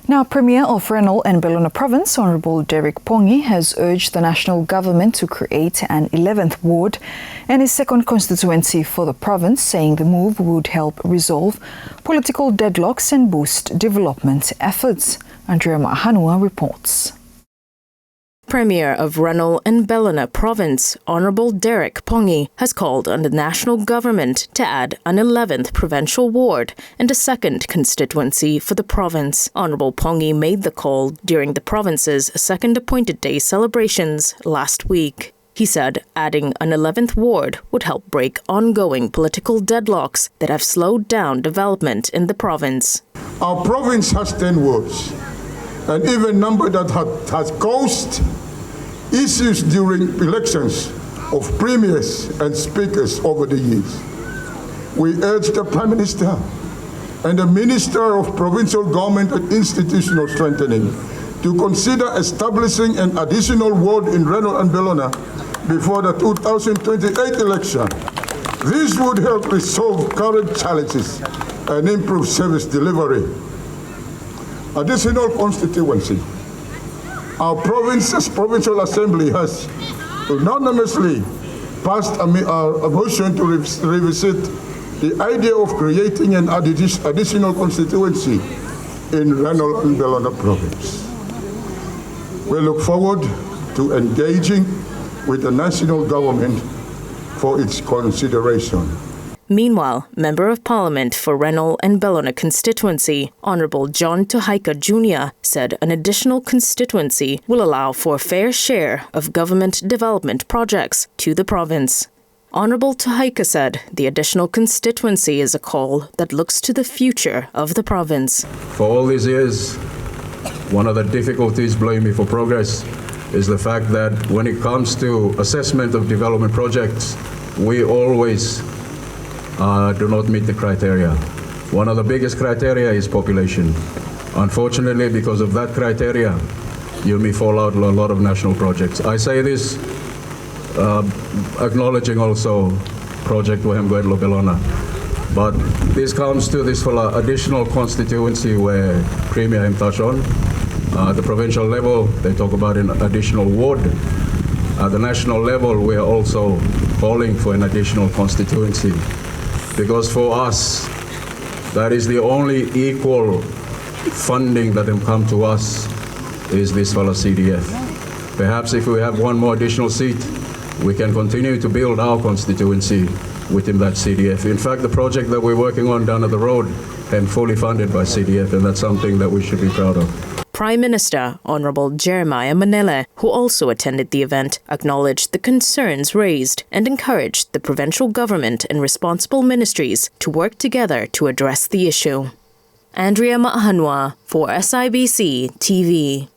Now, Premier of Rennell and Bellona Province, Honourable Derek Pongi, has urged the national government to create an 11th ward and a second constituency for the province, saying the move would help resolve political deadlocks and boost development efforts. Andrea Mahanua reports. Premier of Rennell and Bellona Province, Honourable Derek Pongi, has called on the national government to add an 11th provincial ward and a second constituency for the province. Honourable Pongi made the call during the province's second appointed day celebrations last week. He said adding an 11th ward would help break ongoing political deadlocks that have slowed down development in the province. Our province has 10 wards, an even number that has caused issues during elections of premiers and speakers over the years. We urge the Prime Minister and the Minister of Provincial Government and Institutional Strengthening to consider establishing an additional ward in Rennell and Bellona before the 2028 election. This would help resolve current challenges and improve service delivery. Additional constituency. Our province's provincial assembly has unanimously passed a motion to revisit the idea of creating an additional constituency in Rennell and Bellona Province. We look forward to engaging with the national government for its consideration. Meanwhile, Member of Parliament for Rennell and Bellona constituency, Honourable John Tuhaika Jr., said an additional constituency will allow for a fair share of government development projects to the province. Honourable Tuhaika said the additional constituency is a call that looks to the future of the province. For all these years, one of the difficulties blowing me for progress is the fact that when it comes to assessment of development projects, we always do not meet the criteria. One of the biggest criteria is population. Unfortunately, because of that criteria, you may fall out a lot of national projects. I say this acknowledging also Project Rennell Bellona. But this comes to this additional constituency where Premier touched on. At the provincial level, they talk about an additional ward. At the national level, we are also calling for an additional constituency. Because for us, that is the only equal funding that can come to us is this CDF. Perhaps if we have one more additional seat, we can continue to build our constituency within that CDF. In fact, the project that we're working on down at the road is fully funded by CDF, and that's something that we should be proud of. Prime Minister Honourable Jeremiah Manele, who also attended the event, acknowledged the concerns raised and encouraged the provincial government and responsible ministries to work together to address the issue. Andrea Mahanua for SIBC TV.